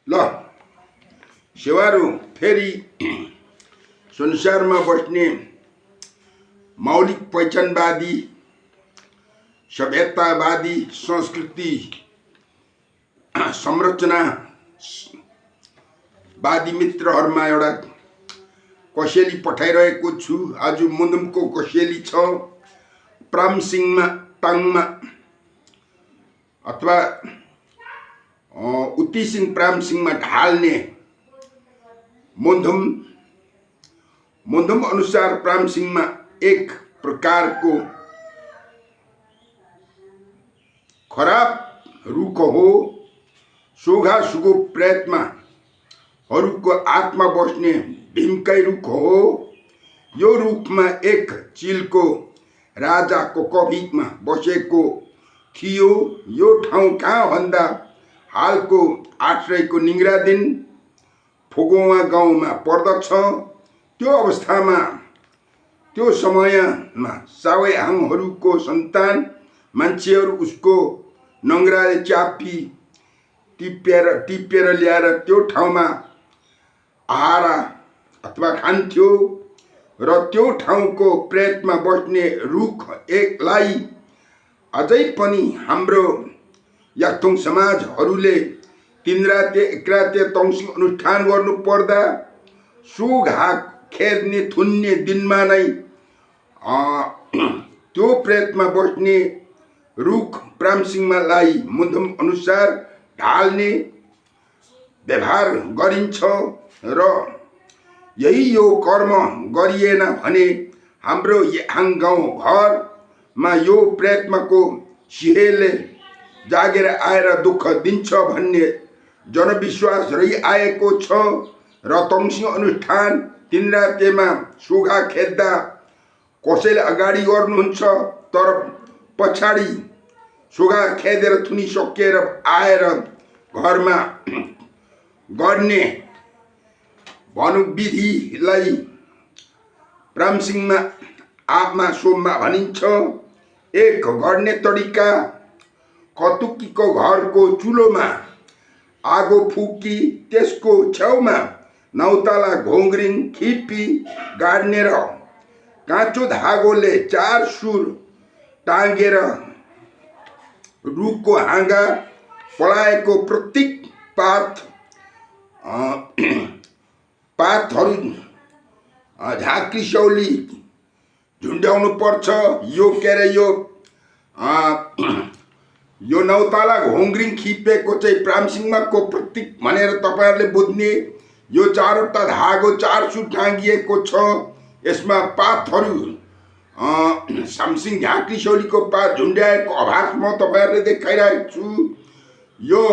ल सेवारू फेरि संसारमा बस्ने मौलिक पहिचानवादी सभ्यतावादी संस्कृति संरचनावादी मित्रहरूमा एउटा कसेली पठाइरहेको छु। आज मुन्दुमको कसेली छ प्रामसिङमा टाङमा अथवा उत्तिसिङ प्रामसिङमा ढाल्ने मुन्दुम अनुसार प्रामसिङमा एक प्रकारको खराब रुख हो। सुगा सुगो प्रेतमाहरूको आत्मा बस्ने भीमकै रुख हो। यो रुखमा एक चिलको राजा कोकभिकमा बसेको थियो। यो ठाउँ कहाँ भन्दा हालको आश्रयको निङ्ग्रादिन फोगोवा गाउँमा पर्दछ। त्यो समयमा सावेहाङहरूको सन्तान मान्छेहरू उसको नङ्ग्राले चापी टिपेर ल्याएर त्यो ठाउँमा आहार अथवा खान्थ्यो र त्यो ठाउँको प्रेतमा बस्ने रुख एकलाई अझै पनि हाम्रो याक्थुङ समाजहरूले 3 राते 1 राते तौसी अनुष्ठान गर्नु पर्दा सुघा खेद्ने थुन्ने दिनमा नै त्यो प्रेतमा बस्ने रुख प्रामसिङमालाई मुन्दुम अनुसार ढाल्ने व्यवहार गरिन्छ र यही यो कर्म गरिएन भने हाम्रो याङ गाउँ घरमा यो प्रेतमाको सिहेले जागेर आएर दुःख दिन्छ भन्ने जनविश्वास रहिआएको छ र तौसी अनुष्ठान 3 रातेमा सुगा खेद्दा कसैले अगाडि गर्नुहुन्छ तर पछाडि सुगा खेदेर थुनिसकेर आएर घरमा गर्ने विधिलाई प्रामसिङमा आमा सोममा भनिन्छ। एक गर्ने तरिका कतुकीको घरको चुलोमा आगो फुकी त्यसको छेउमा नौताला घोङ्ग्रिङ खिपी गाड्ने र काँचो धागोले 4 सुर टाँगेर रुखको हाँगा पलाएको प्रत्येक पातहरू झाँक्रिसौली झुन्ड्याउनु पर्छ। यो नौताला घोङ्ग्रिङ खिपेको चाहिँ प्रामसिङमाको प्रतीक भनेर तपाईहरुले बुझ्ने। यो 4वटा धागो 4 सुर टाँगिएको छ। यसमा पातहरू सामसिङ झाँक्रिसौलीको पात झुन्ड्याएको आभास म तपाईहरुले देखाइरहेको छु। यो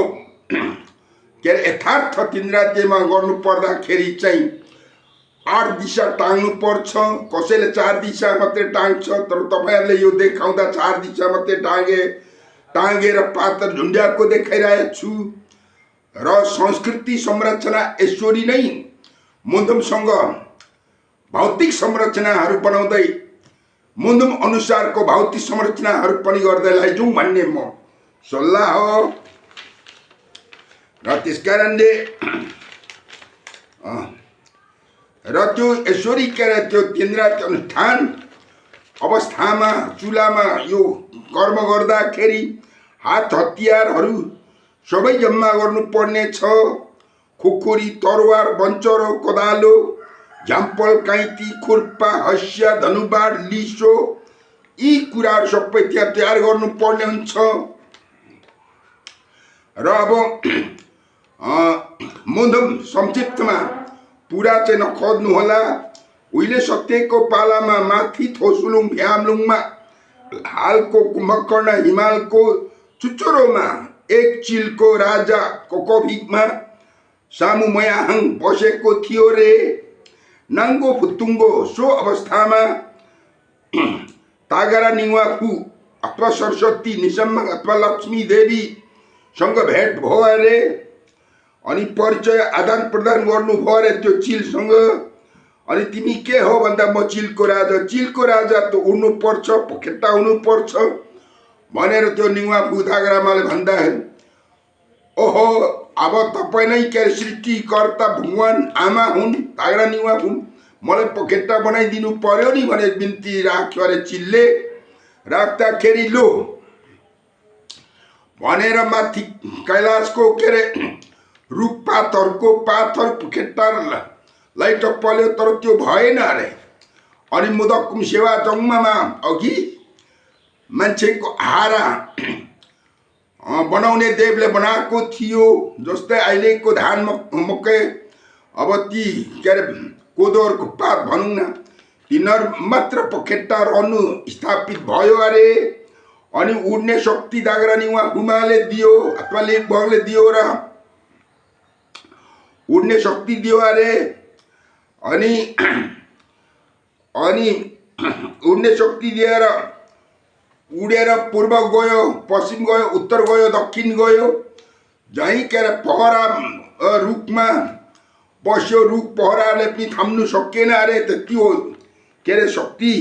यथार्थ 3 रातेमा गर्नु पर्दाखेरि चाहिँ 8 दिशा टाङ्नु पर्छ। कसैले 4 दिशा मात्रै टाङ्छ तर तपाईहरुले यो देखाउँदा 4 दिशा मात्रै टाँगेर पातहरू झुन्ड्याएको देखाइरहेको छु। र संस्कृति संरचना यसरी नै मुन्दुमसँग भौतिक संरचनाहरू बनाउँदै मुन्दुम अनुसारको भौतिक संरचनाहरू पनि गर्दै लैजाउँ भन्ने म सल्लाह हो। र त्यसकारणले र त्यो यसरी त्यो 3 रात अनुष्ठान अवस्थामा चुलामा यो कर्म गर्दाखेरि हात हतियारहरू सबै जम्मा गर्नुपर्ने छ। खुकुरी तरवार बन्चरो कोदालो झ्याम्पल काइती खुर्पा हँसिया धनुबाड लिसो यी कुराहरू सबै त्यहाँ तयार गर्नुपर्ने हुन्छ। र अब मुन्दुम संक्षिप्तमा पुरा चाहिँ नखोज्नु होला। उहिले सत्यको पालामा माथि थोसुलुङ भ्यामलुङमा हालको कुम्भकर्ण हिमालको चुचुरोमा एक चिलको राजा कोकभिकमा सामु मयाहाङ बसेको थियो रे। नाङ्गो फुतुङ्गो सो अवस्थामा तागरा निवाफु अथवा सरस्वती निसम्म अथवा लक्ष्मी देवीसँग भेट भयो अरे। अनि परिचय आदान प्रदान गर्नु भयो अरे त्यो चिलसँग। अनि तिमी के हो भन्दा म चिलको राजा। चिलको राजा त उड्नु पर्छ पखेटा हुनु पर्छ भनेर त्यो निवाफु तागरामाले भन्दाखेरि ओहो अब तपाईँ नै के अरे सृष्टिकर्ता भगवान आमा हुन्, तागडा निवा हुन्, मलाई पखेटा बनाइदिनु पर्यो नि भनेर बिन्ती राख्यो अरे चिलले। राख्दाखेरि लो भनेर माथि कैलाशको के अरे रुखपातहरूको पातहरू पखेटालाई टप्पल्यो, तर त्यो भएन अरे। अनि मुदक्कुम सेवा जङ्गमा अघि मान्छेको हारा बनाउने देवले बनाएको थियो, जस्तै अहिलेको धान मकै अब ती के अरे कोदोहरूको पात भनौँ न, तिनीहरू मात्र पखेटा रहनु स्थापित भयो अरे। अनि उड्ने शक्ति दागरानी उहाँ गुमाले दियो अथवा लेखभगले दियो र उड्ने शक्ति दियो अरे। अनि अनि उड्ने शक्ति दिएर उडेर पूर्व गयो, पश्चिम गयो, उत्तर गयो, दक्षिण गयो। जहीँ के अरे पहरा रुखमा बस्यो, रुख पहराले पनि थाम्नु सकेन अरे। त्यति हो के अरे शक्ति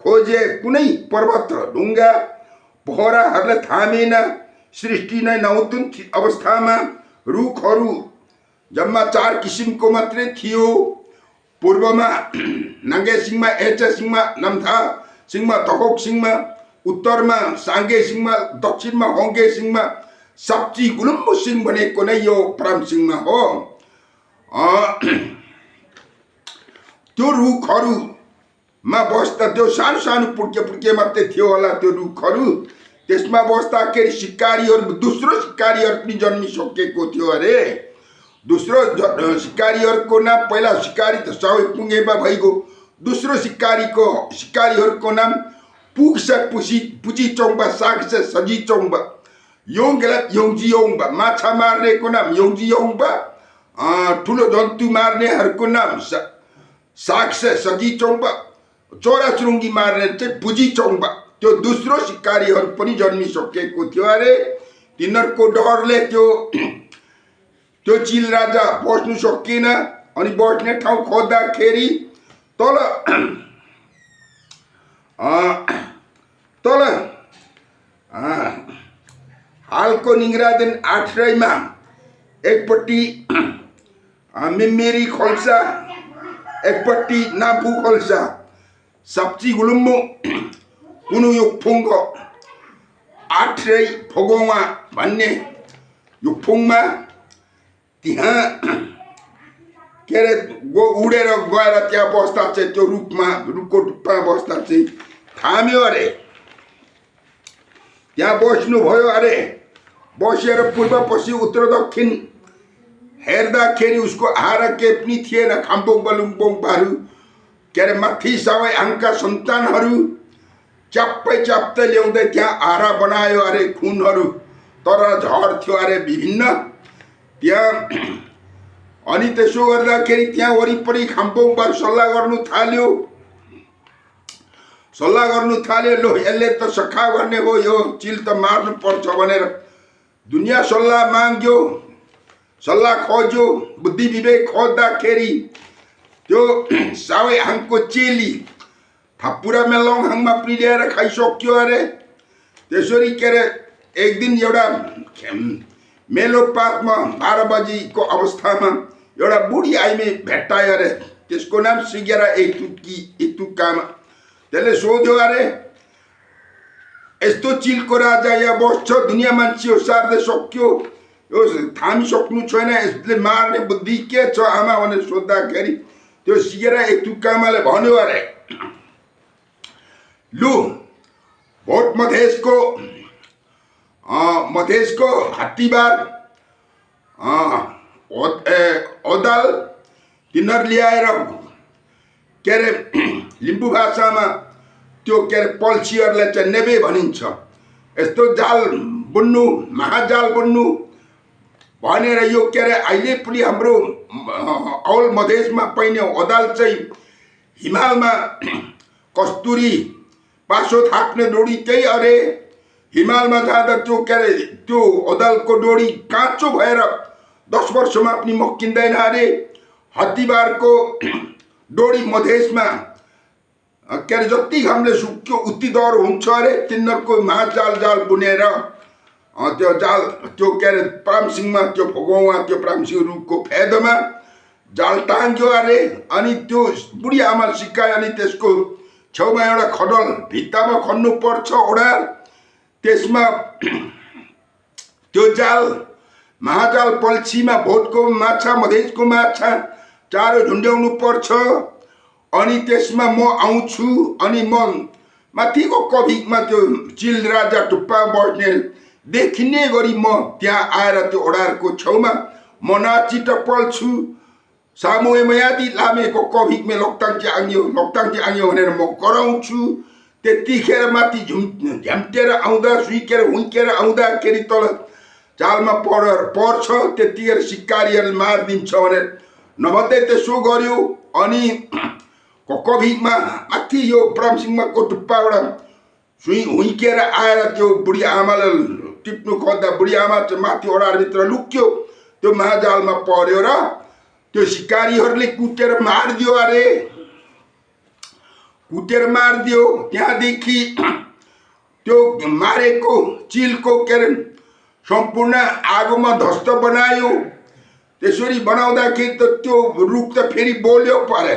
खोजे, कुनै पर्वत ढुङ्गा पहराहरूले थामेन। सृष्टि नै नौतन अवस्थामा रुखहरू जम्मा 4 किसिमको मात्रै थियो। पूर्वमा नाङ्गे सिंहमा, एचे सिंहमा, नाम्था सिंहमा, तकोक सिंहमा, उत्तरमा साङ्गे सिंहमा, दक्षिणमा होङ्गे सिंहमा, साप्ची गुलुम्बु सिंह भनेको नै यो परम सिंहमा हो। त्यो रुखहरूमा बस्दा त्यो सानो सानो पुड्के पुड्के मात्रै थियो होला त्यो रुखहरू। त्यसमा बस्दाखेरि सिकारीहरू, दोस्रो सिकारीहरू पनि जन्मिसकेको थियो अरे। दोस्रो सिकारीहरूको नाम, पहिला सिकारी त सबै पुङ्गेमा भइगयो। दोस्रो सिकारीहरूको नाम पुग्छ पुची चौङ्बा, साग्छ सजी चौङ्बा, योङला योङजी योङबा। माछा मार्नेको नाम योङजी योङबा, ठुलो जन्तु मार्नेहरूको नाम साग्छ सजी चौङ्बा, चोराचुरुङ्गी मार्ने चाहिँ पुजी चौङ्बा। त्यो दोस्रो सिकारीहरू पनि जन्मिसकेको थियो अरे। तिनीहरूको डरले त्यो चिल राजा बस्नु सकेन। अनि बस्ने ठाउँ खोज्दाखेरि तल हालको निगरादेन 8 राईमा एकपट्टि मिम्मेरी खोल्सा, एकपट्टि नाफु खोल्सा, साप्ची गुलुम्बु कुनु युक्फुङको 8 राई फोगोङमा भन्ने युक्फुङमा त्यहाँ के अरे उडेर गएर त्यहाँ बस्दा चाहिँ त्यो रुखको टुप्पामा बस्दा चाहिँ थाम्यो अरे। त्यहाँ बस्नुभयो अरे। बसेर पूर्व पश्चिम उत्तर दक्षिण हेर्दाखेरि उसको आहारा के पनि थिएन। खाम्बोङ बलुङबोङहरू के अरे माथि सबै आङका सन्तानहरू च्याप्पै ल्याउँदै त्यहाँ आहारा बनायो अरे। खुनहरू तर झर्थ्यो अरे विभिन्न त्यहाँ। अनि त्यसो गर्दाखेरि त्यहाँ वरिपरि खाम्बोङबार सल्लाह गर्नु थाल्यो। लो यसले त सखा गर्ने हो, यो चिल त मार्नु पर्छ भनेर दुनियाँ सल्लाह माग्यो, सल्लाह खोज्यो, बुद्धि विवेक खोज्दाखेरि त्यो सावै हाङको चेली थापुरा मेलौङ हाङमा पनि ल्याएर खाइसक्यो अरे। त्यसरी के अरे एक दिन एउटा मेलोपातमा 12 बजीको अवस्थामा एउटा बुढी आइमे भेट्टायो अरे। त्यसको नाम सिगेरा इतुकामा। त्यसले सोध्यो अरे, यस्तो चिलको राजा यहाँ बस्छ, दुनियाँ मान्छे सार्दै सक्यो, यो थामिसक्नु छैन, यसले मार्ने बुद्धि के छ आमा भनेर सोद्धाखेरि त्यो सिगेरा इतुकामाले भन्यो अरे, लु भोट मधेसको हात्तीबार ओदाल तिनीहरू ल्याएर के अरे लिम्बू भाषामा त्यो के अरे पल्सीहरूलाई चाहिँ नेबे भनिन्छ। यस्तो जाल बुन्नु, महाजाल बुन्नु भनेर यो के अरे अहिले पनि हाम्रो औल मधेसमा पाइने ओदाल चाहिँ हिमालमा कस्तुरी पासो थाप्ने डोरी त्यही अरे। हिमालमा जाँदा त्यो के अरे त्यो ओदालको डोरी काँचो भएर 10 वर्षमा पनि मक्किँदैन अरे। हत्तीबारको डोरी मधेसमा के अरे जति घामले सुक्यो उति दर हुन्छ अरे। तिनीहरूको महाजाल बुनेर त्यो जाल त्यो के अरे प्रामसिङमा त्यो भोगाउँमा त्यो प्रामसिङ रुखको फेदमा जाल टाङ्ग्यो अरे। अनि त्यो बुढी आमा सिकायो। अनि त्यसको छेउमा एउटा खडल भित्तामा खन्नु पर्छ ओडार। त्यसमा त्यो जाल महाजाल पल्छीमा भोटको माछा मधेसको माछा चारो झुन्ड्याउनु पर्छ। अनि त्यसमा म आउँछु। अनि म माथिको कभिकमा त्यो चिल राजा टुप्पा बस्ने देखिने गरी म त्यहाँ आएर त्यो ओडारको छेउमा म नाची टपल्छु। सामुएमयादी लामेको कभिकमे लोकताङ आङ्यो भनेर म कराउँछु। त्यतिखेर माथि झ्याम्टेर आउँदा सुइकेर हुइकेर आउँदाखेरि तल जालमा पर्छ। त्यतिखेर सिकारीहरूले मारिदिन्छ भनेर नभन्दै त्यसो गर्यो। अनि कभिकमा माथि यो प्रामसिङमाको टुप्पाबाट हुइकेर आएर त्यो बुढी आमालाई टिप्नु खोज्दा बुढी आमा चाहिँ माथि ओडारभित्र लुक्यो। त्यो महाजालमा पर्यो र त्यो सिकारीहरूले कुटेर मारिदियो अरे। कुटेर मारिदियो। त्यहाँदेखि त्यो मारेको चिलको के अरे सम्पूर्ण आगोमा ध्वस्त बनायो। त्यसरी बनाउँदाखेरि त त्यो रुख त फेरि बोल्यो परे।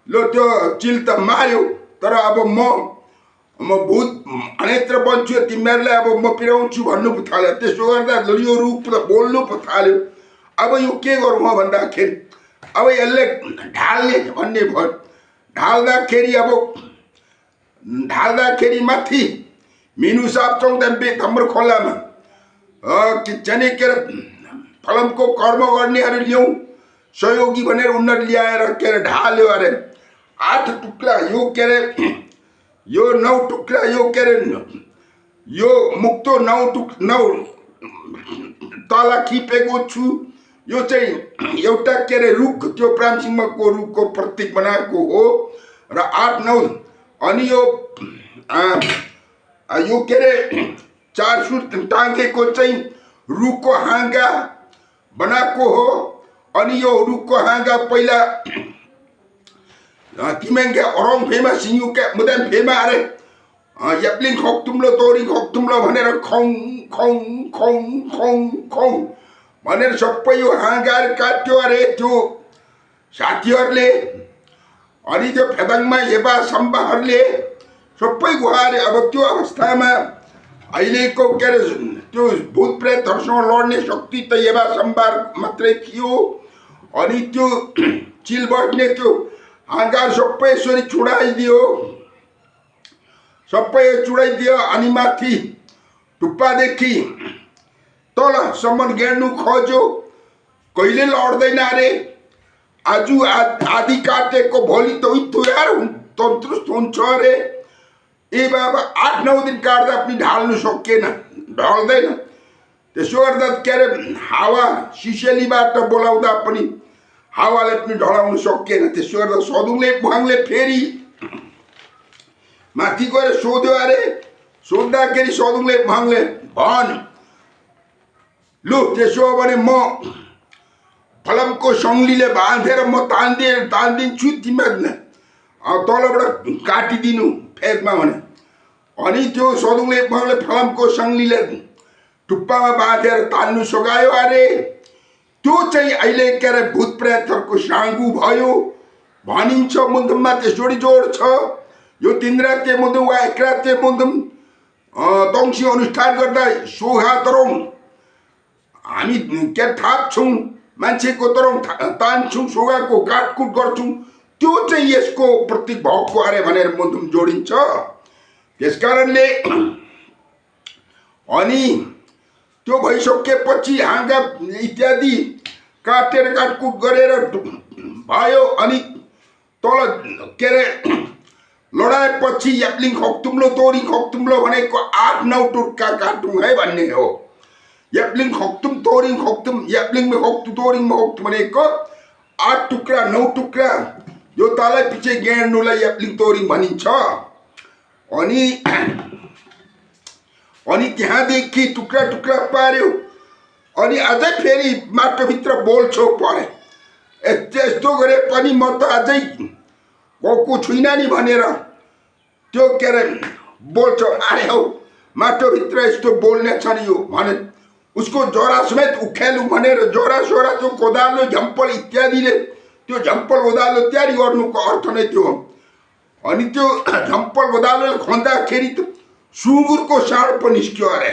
लो त्यो चिल त मार्यो। तर अब म भूत अनेत्र बन्छु तिमीहरूलाई अब म पिराउँछु भन्नु पो थाल्यो। त्यसो गर्दा यो रुख त बोल्नु पो थाल्यो। अब यो के गरौँ भन्दाखेरि अब यसले ढाल्ने भन्ने भयो। ढाल्दाखेरि माथि मिनु साप चौँदा बेतम्रो खोलामा जाने के अरे फलमको कर्म गर्नेहरू ल्याउँ सहयोगी भनेर उनीहरू ल्याएर के अरे ढाल्यो अरे। 8 टुक्रा यो के अरे यो 9 टुक्रा यो के अरे यो मुक्तो 9 तल खिपेको छु। यो चाहिँ एउटा के अरे रुख त्यो प्रामसिङमाको रुखको प्रतीक बनाएको हो र 8-9 अनि यो के अरे 4 सुर टाङ्गेको चाहिँ रुखको हाँगा बनाएको हो। अनि यो रुखको हाँगा पहिला तिमेङ्गे अरङ फेमा सिङुके मुदाम फेमा अरे याप्लिङ खोक्तुम्लो तोरी खोक्तुम्लो भनेर खौँ खौँ खौँ खौँ खौँ भनेर सबै यो हाँगार काट्यो अरे त्यो साथीहरूले। अनि त्यो फेदाङमा हेबा सम्बाहरूले सबै गुहारे। अब त्यो अवस्थामा अहिलेको के अरे त्यो भूत प्रेतहरूसँग लड्ने शक्ति त हेबा सम्बार मात्रै थियो। अनि त्यो चिल बस्ने त्यो हाँगार सबै यसरी चुडाइदियो। अनि माथि टुप्पादेखि तलसम्म गेड्नु खोज्यो। कहिले लड्दैन अरे। आज आधी काटेको भोलि त यार तन्तुरुस्त हुन्छ अरे। ए बाबा 8-9 दिन काट्दा पनि ढाल्नु सकिएन, ढल्दैन। त्यसो गर्दा के अरे हावा सिसेलीबाट बोलाउँदा पनि हावाले पनि ढलाउनु सकिएन। त्यसो गर्दा सदुङले बुहाङले फेरि माथि गएर सोध्यो अरे। सोद्धाखेरि सदुङले बुहाङले भन लु त्यसो हो भने म फलमको सङ्लीले बाँधेर म तान्दिन्छु तिमीहरूले तलबाट काटिदिनु फेदमा भने। अनि त्यो सदुङले बुहाङले फलमको सङ्लीले टुप्पामा बाँधेर तान्नु सघायो अरे। त्यो चाहिँ अहिले के अरे भूत प्रेतहरूको साङ्गु भयो भनिन्छ। मुन्दुममा त्यसरी जोड छ। यो 3 राते मुन्दुम वा 1 राते मुन्दुम दङ्सी अनुष्ठान गर्दा सोहा तरौँ हामी के थाप्छौँ मान्छेको तरौँ तान्छौँ सोगाको काटकुट गर्छौँ। त्यो चाहिँ यसको प्रतीक भएको अरे भनेर मुन्दुम जोडिन्छ। त्यसकारणले अनि त्यो भइसकेपछि हाँगा इत्यादि काटेर काटकुट गरेर भयो। अनि तल के अरे लडाएपछि याप्लिङ खोक्तुम्लो तोरी खोक्तुम्लो भनेको 8-9 टुक्का काटौँ है भन्ने हो। याप्लिङ खोक्तुम तोरिङ खोक्तुम याप्लिङमा खोक्तु तोरिङमा खोक्तु भनेको 8 टुक्रा 9 टुक्रा यो तलै पछि गेड्नुलाई याप्लिङ तोरिङ भनिन्छ। अनि त्यहाँदेखि टुक्रा टुक्रा पार्यो। अनि अझै फेरि माटोभित्र बोल्छौ परे। यस्तो गरे पनि म त अझै गएको छुइनँ नि भनेर त्यो के अरे बोल्छौ। अरे हौ माटोभित्र यस्तो बोल्ने छ नि यो भने उसको जरा समेत उखेल्नु भनेर जरा सोरा त्यो कोदालो झम्पल इत्यादिले त्यो झम्पल कोदालो तयारी गर्नुको अर्थ नै त्यो हो। अनि त्यो झम्पल कोदालोले खन्दाखेरि त सुँगुरको साँड पनि निस्क्यो अरे।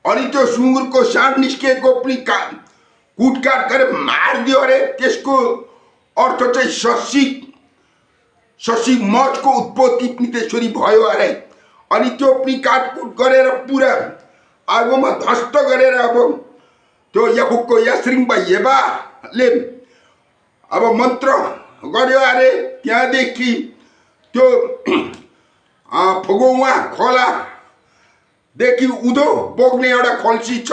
अनि त्यो सुँगुरको साँड निस्किएको पनि कुटकाट गरेर मारिदियो अरे। त्यसको अर्थ चाहिँ शशी मठको उत्पत्ति पनि त्यसरी भयो अरे। अनि त्यो पनि काटकुट गरेर पुरा आगोमा ध्वस्त गरेर अब त्यो याफुकको यास्रिङबा येबाले अब मन्त्र गर्यो अरे। त्यहाँदेखि त्यो फुगौवा खोलादेखि उधो बोक्ने एउटा खल्सी छ।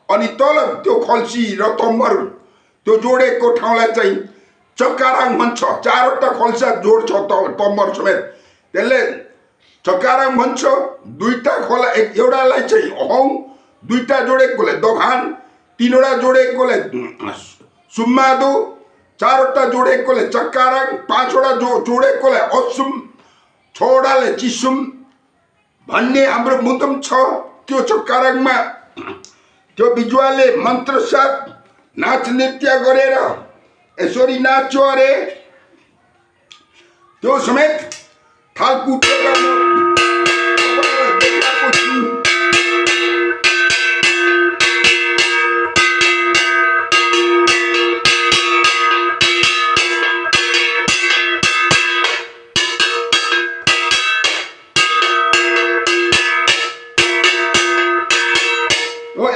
अनि तल त्यो खल्सी र तम्बर त्यो जोडेको ठाउँलाई चाहिँ चक्काराङ भन्छ। चारवटा खल्सा जोड्छ तम्बर समेत, त्यसले चक्काराङ भन्छ। दुईटा खोला एउटालाई चाहिँ अहौँ, दुईटा जोडेकोले दोभान, तीनवटा जोडेकोले सुम्मादो, चारवटा जोडेकोले चक्काराङ, पाँचवटा जोडेकोले असुम, छवटाले चिसुम भन्ने हाम्रो मुदम छ। त्यो चक्काराङमा त्यो बिजुवाले मन्त्र साथ नाच नृत्य गरेर यसरी नाच्यो अरे। त्यो समेत थालकुटेर देखाएको छु।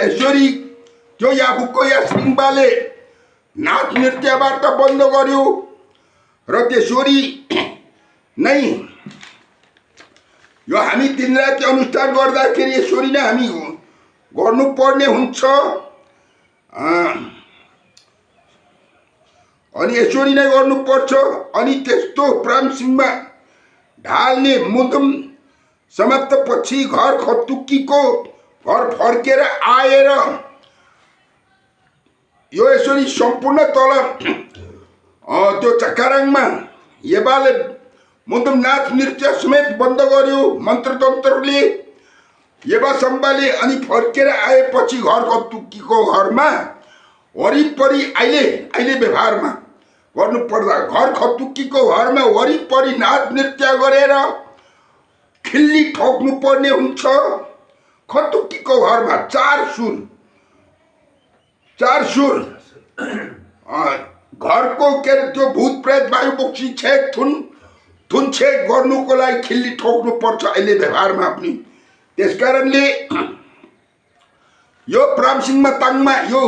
यसरी त्यो याफुकको यास्रिङबाले नाच नृत्यबाट बन्द गर्यो र त्यसरी नै यो हामी दिन राति अनुष्ठान गर्दाखेरि यसरी नै हामी गर्नुपर्ने हुन्छ। अनि यसरी नै गर्नुपर्छ। अनि त्यस्तो प्रामसिंहमा ढाल्ने मुदम समाप्तपछि घर खतुकीको घर फर्केर आएर यो यसरी सम्पूर्ण तल त्यो चक्काराङमा येबाले मुदम नाच नृत्य समेत बन्द गर्यो मन्त्रतन्त्रले येबा सम्बाले। अनि फर्केर आएपछि घर खतुकीको घरमा वरिपरि अहिले व्यवहारमा गर्नुपर्दा घर खतुकीको घरमा वरिपरि नाच नृत्य गरेर खिल्ली ठोक्नु पर्ने हुन्छ। खतुकीको घरमा चार सुर घरको के अरे त्यो भूत प्रेत वायु पक्षी छेक थुन छेक गर्नुको लागि खिल्ली ठोक्नु पर्छ अहिले व्यवहारमा पनि। त्यसकारणले यो प्रामसिंहमा ताङमा यो